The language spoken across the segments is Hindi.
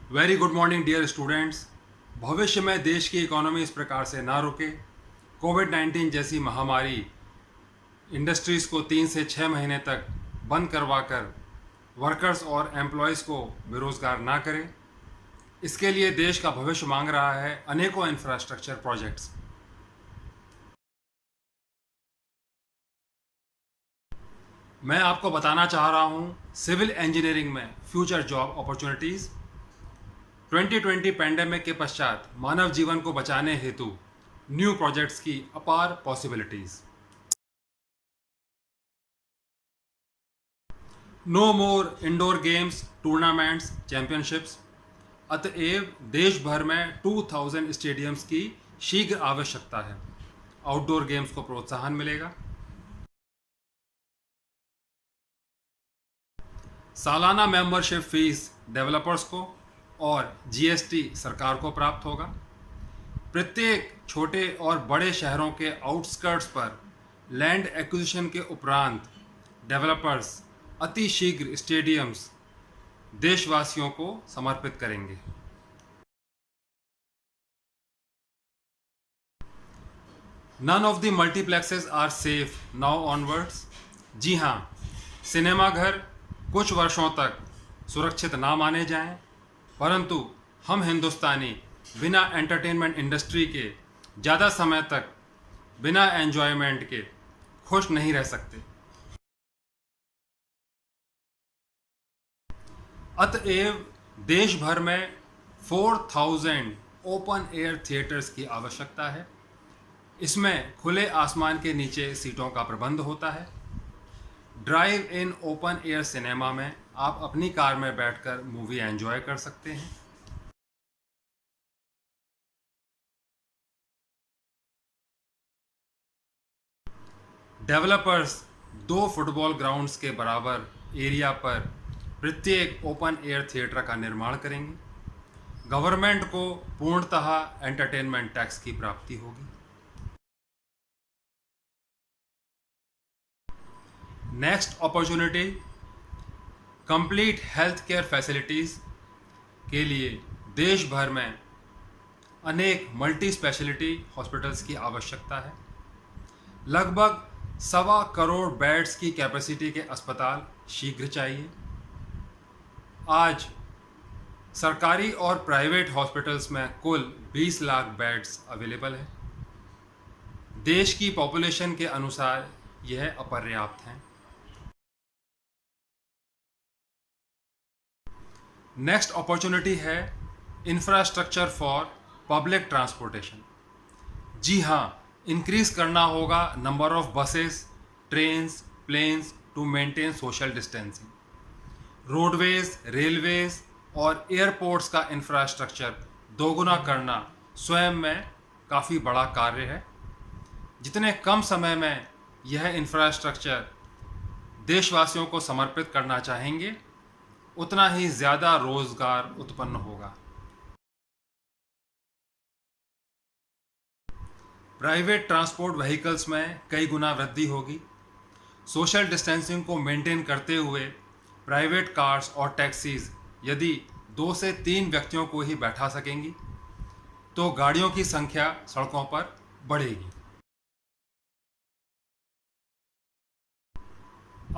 Very good morning dear students. भविष्य में देश की इकोनॉमी इस प्रकार से ना रुके, कोविड-19 जैसी महामारी इंडस्ट्रीज़ को 3 से 6 महीने तक बंद करवाकर वर्कर्स और एम्प्लॉयज़ को बेरोज़गार ना करे, इसके लिए देश का भविष्य मांग रहा है अनेकों इंफ्रास्ट्रक्चर प्रोजेक्ट्स। मैं आपको बताना चाह रहा हूँ सिविल इंजीनियरिंग में फ्यूचर जॉब अपॉर्चुनिटीज़। 2020 पैंडेमिक के पश्चात मानव जीवन को बचाने हेतु न्यू प्रोजेक्ट्स की अपार पॉसिबिलिटीज़। नो मोर इंडोर गेम्स टूर्नामेंट्स चैंपियनशिप्स। अतएव देश भर में 2000 स्टेडियम्स की शीघ्र आवश्यकता है। आउटडोर गेम्स को प्रोत्साहन मिलेगा। सालाना मेंबरशिप फीस डेवलपर्स को और जीएसटी सरकार को प्राप्त होगा। प्रत्येक छोटे और बड़े शहरों के आउटस्कर्ट्स पर लैंड एक्विजिशन के उपरांत डेवलपर्स अति शीघ्र स्टेडियम्स देशवासियों को समर्पित करेंगे। None of the multiplexes are safe now onwards. जी हाँ, सिनेमाघर कुछ वर्षों तक सुरक्षित ना माने जाएं, परंतु हम हिंदुस्तानी बिना एंटरटेनमेंट इंडस्ट्री के ज़्यादा समय तक बिना एंजॉयमेंट के खुश नहीं रह सकते। अतएव देश भर में 4000 ओपन एयर थिएटर्स की आवश्यकता है। इसमें खुले आसमान के नीचे सीटों का प्रबंध होता है। Drive in open air cinema में आप अपनी कार में बैठकर मूवी एंजॉय कर सकते हैं। डेवलपर्स 2 फुटबॉल ग्राउंड्स के बराबर एरिया पर प्रत्येक ओपन एयर थिएटर का निर्माण करेंगे। गवर्नमेंट को पूर्णतः एंटरटेनमेंट टैक्स की प्राप्ति होगी। Next opportunity, complete health care facilities के लिए देश भर में अनेक मल्टी स्पेशलिटी हॉस्पिटल्स की आवश्यकता है। लगभग 1.25 करोड़ बेड्स की कैपेसिटी के अस्पताल शीघ्र चाहिए। आज सरकारी और प्राइवेट हॉस्पिटल्स में कुल 20 लाख बेड्स अवेलेबल हैं। देश की पॉपुलेशन के अनुसार यह अपर्याप्त हैं। नेक्स्ट अपॉर्चुनिटी है इंफ्रास्ट्रक्चर फॉर पब्लिक ट्रांसपोर्टेशन। जी हाँ, इंक्रीज करना होगा number of buses, trains, planes to maintain social distancing. Roadways, railways और एयरपोर्ट्स का इंफ्रास्ट्रक्चर दोगुना करना स्वयं में काफ़ी बड़ा कार्य है। जितने कम समय में यह इंफ्रास्ट्रक्चर देशवासियों को समर्पित करना चाहेंगे, उतना ही ज़्यादा रोजगार उत्पन्न होगा। प्राइवेट ट्रांसपोर्ट व्हीकल्स में कई गुना वृद्धि होगी। सोशल डिस्टेंसिंग को मेंटेन करते हुए प्राइवेट कार्स और टैक्सीज यदि 2 से 3 व्यक्तियों को ही बैठा सकेंगी, तो गाड़ियों की संख्या सड़कों पर बढ़ेगी।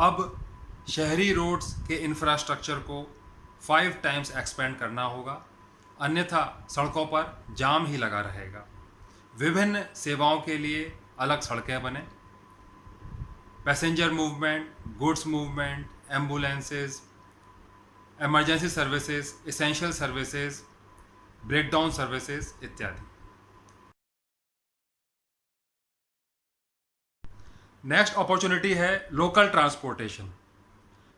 अब शहरी रोड्स के इंफ्रास्ट्रक्चर को 5 टाइम्स एक्सपेंड करना होगा, अन्यथा सड़कों पर जाम ही लगा रहेगा। विभिन्न सेवाओं के लिए अलग सड़कें बने। Passenger movement, goods movement, ambulances, emergency services, essential services, breakdown services इत्यादि। नेक्स्ट अपॉर्चुनिटी है लोकल ट्रांसपोर्टेशन।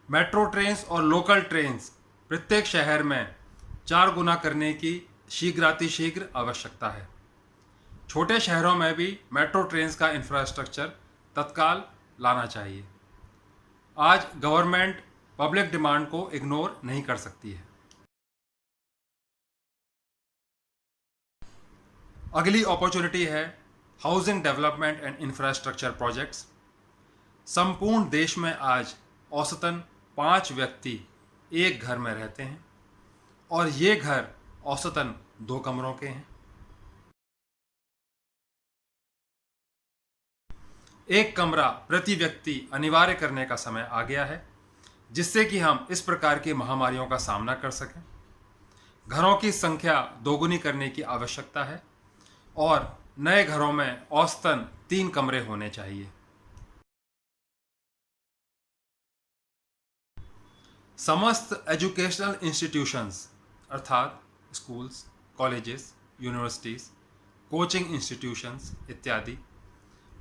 मेट्रो ट्रेन्स और लोकल ट्रेन्स प्रत्येक शहर में 4 गुना करने की शीघ्रातिशीघ्र आवश्यकता है। छोटे शहरों में भी मेट्रो ट्रेन्स का इंफ्रास्ट्रक्चर तत्काल लाना चाहिए। आज गवर्नमेंट पब्लिक डिमांड को इग्नोर नहीं कर सकती है। अगली अपॉर्चुनिटी है housing development and infrastructure projects. संपूर्ण देश में आज औसतन 5 व्यक्ति एक घर में रहते हैं। और ये घर औसतन 2 कमरों के हैं। एक कमरा प्रति व्यक्ति अनिवार्य करने का समय आ गया है, जिससे कि हम इस प्रकार की महामारियों का सामना कर सकें। घरों की संख्या दोगुनी करने की आवश्यकता है और नए घरों में औसतन 3 कमरे होने चाहिए। समस्त एजुकेशनल इंस्टीट्यूशंस अर्थात schools, colleges, universities, coaching institutions इत्यादि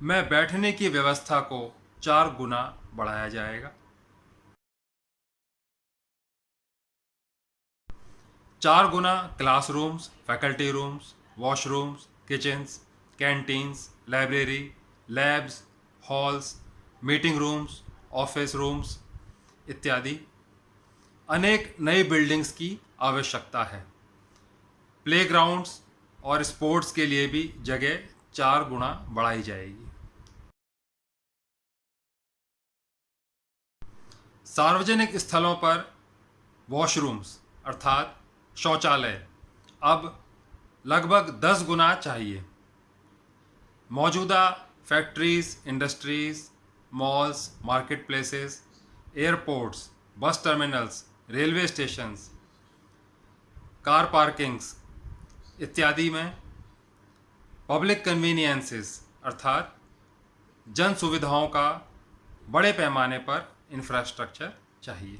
में बैठने की व्यवस्था को 4 गुना बढ़ाया जाएगा। 4 गुना classrooms, faculty rooms, washrooms, kitchens, canteens, library, labs, halls, meeting rooms, office rooms इत्यादि अनेक नई बिल्डिंग्स की आवश्यकता है। प्लेग्राउंड्स और स्पोर्ट्स के लिए भी जगह 4 गुना बढ़ाई जाएगी। सार्वजनिक स्थलों पर वॉशरूम्स अर्थात शौचालय अब लगभग 10 गुना चाहिए। मौजूदा factories, industries, malls, market places, airports, bus terminals, railway stations, car parkings इत्यादि में पब्लिक कन्वीनियंसेस अर्थात जन सुविधाओं का बड़े पैमाने पर इंफ्रास्ट्रक्चर चाहिए।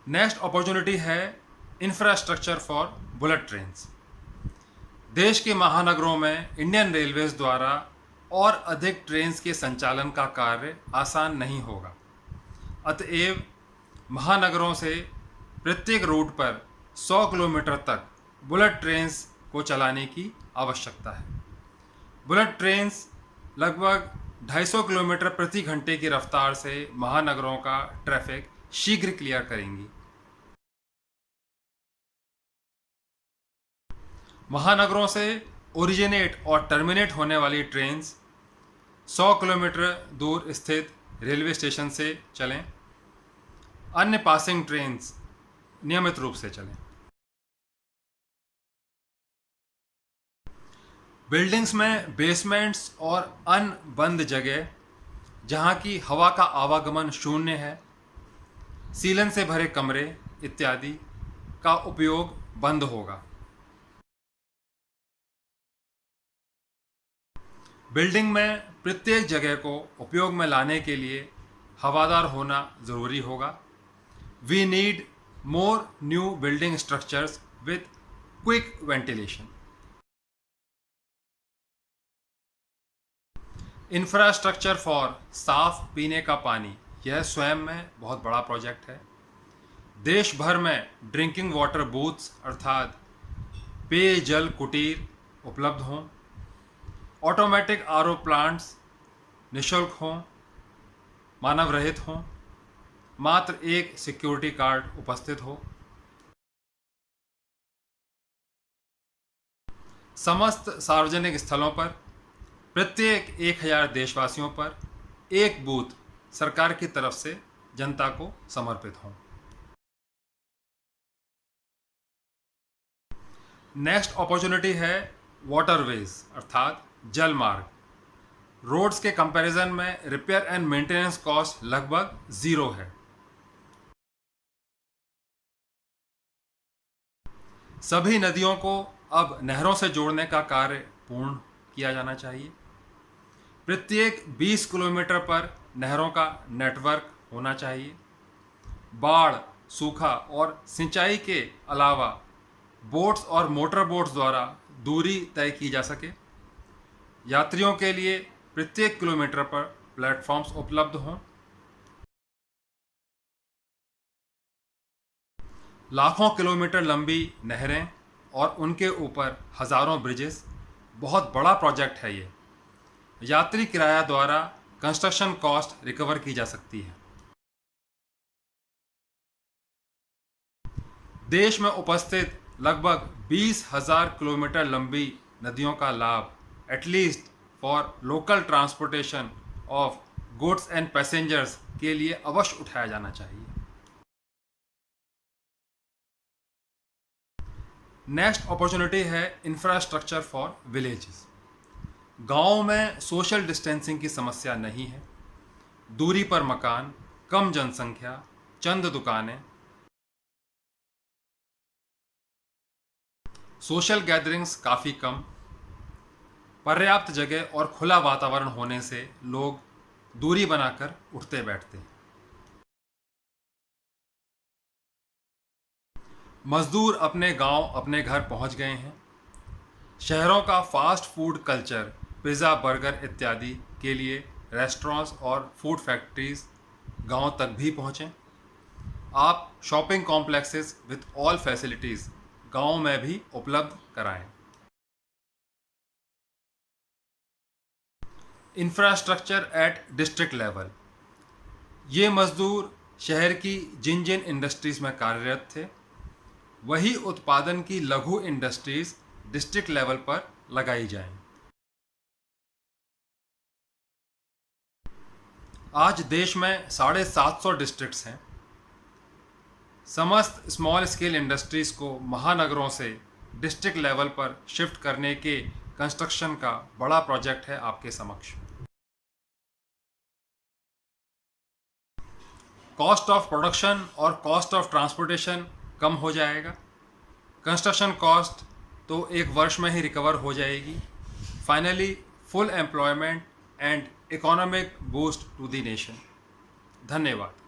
नेक्स्ट अपॉर्चुनिटी है इंफ्रास्ट्रक्चर फॉर बुलेट ट्रेन्स। देश के महानगरों में इंडियन रेलवेज द्वारा और अधिक ट्रेन्स के संचालन का कार्य आसान नहीं होगा। अतएव महानगरों से प्रत्येक रूट पर 100 किलोमीटर तक बुलेट ट्रेन्स को चलाने की आवश्यकता है। बुलेट ट्रेन्स लगभग 250 किलोमीटर प्रति घंटे की रफ्तार से महानगरों का ट्रैफिक शीघ्र क्लियर करेंगी। महानगरों से ओरिजिनेट और टर्मिनेट होने वाली ट्रेन्स 100 किलोमीटर दूर स्थित रेलवे स्टेशन से चलें। अन्य पासिंग ट्रेन्स नियमित रूप से चलें। बिल्डिंग्स में बेसमेंट्स और अन्य बंद जगह जहां की हवा का आवागमन शून्य है, सीलन से भरे कमरे इत्यादि का उपयोग बंद होगा। बिल्डिंग में प्रत्येक जगह को उपयोग में लाने के लिए हवादार होना ज़रूरी होगा। We need more new building structures with quick ventilation. Infrastructure for साफ पीने का पानी, यह स्वयं में बहुत बड़ा प्रोजेक्ट है। देश भर में ड्रिंकिंग वाटर बूथ्स अर्थात पेयजल कुटीर उपलब्ध हों। ऑटोमेटिक आरओ प्लांट्स निःशुल्क हों, मानव रहित हों, मात्र एक सिक्योरिटी गार्ड उपस्थित हो। समस्त सार्वजनिक स्थलों पर प्रत्येक 1000 देशवासियों पर एक बूथ सरकार की तरफ से जनता को समर्पित हों। नेक्स्ट अपॉर्चुनिटी है वाटरवेज अर्थात जल मार्ग। रोड्स के कंपैरिजन में रिपेयर एंड मेंटेनेंस कॉस्ट लगभग 0 है। सभी नदियों को अब नहरों से जोड़ने का कार्य पूर्ण किया जाना चाहिए। प्रत्येक 20 किलोमीटर पर नहरों का नेटवर्क होना चाहिए। बाढ़, सूखा और सिंचाई के अलावा बोट्स और मोटर बोट्स द्वारा दूरी तय की जा सके। यात्रियों के लिए प्रत्येक किलोमीटर पर प्लेटफॉर्म्स उपलब्ध हों। लाखों किलोमीटर लंबी नहरें और उनके ऊपर हजारों ब्रिजेस, बहुत बड़ा प्रोजेक्ट है ये। यात्री किराया द्वारा कंस्ट्रक्शन कॉस्ट रिकवर की जा सकती है। देश में उपस्थित लगभग 20,000 किलोमीटर लंबी नदियों का लाभ at least for local transportation of goods and passengers के लिए अवश्य उठाया जाना चाहिए। नेक्स्ट अपॉर्चुनिटी है इंफ्रास्ट्रक्चर फॉर विलेजेस। गाँव में सोशल डिस्टेंसिंग की समस्या नहीं है। दूरी पर मकान, कम जनसंख्या, चंद दुकानें, सोशल गैदरिंग्स काफ़ी कम, पर्याप्त जगह और खुला वातावरण होने से लोग दूरी बनाकर उठते बैठते हैं। मजदूर अपने गांव, अपने घर पहुंच गए हैं। शहरों का fast food culture, pizza, burger इत्यादि के लिए रेस्टोरेंट्स और फूड फैक्ट्रीज गांव तक भी पहुंचें। आप shopping complexes with all facilities गांव में भी उपलब्ध कराएं। Infrastructure at district level. ये मजदूर शहर की जिन जिन इंडस्ट्रीज़ में कार्यरत थे, वही उत्पादन की लघु इंडस्ट्रीज़ डिस्ट्रिक्ट लेवल पर लगाई जाएं। आज देश में 750 डिस्ट्रिक्ट्स हैं। समस्त स्मॉल स्केल इंडस्ट्रीज़ को महानगरों से डिस्ट्रिक्ट लेवल पर शिफ्ट करने के कंस्ट्रक्शन का बड़ा प्रोजेक्ट है आपके समक्ष। कॉस्ट ऑफ प्रोडक्शन और कॉस्ट ऑफ ट्रांसपोर्टेशन कम हो जाएगा। कंस्ट्रक्शन कॉस्ट तो एक वर्ष में ही रिकवर हो जाएगी। Finally full employment and economic boost to the nation. धन्यवाद।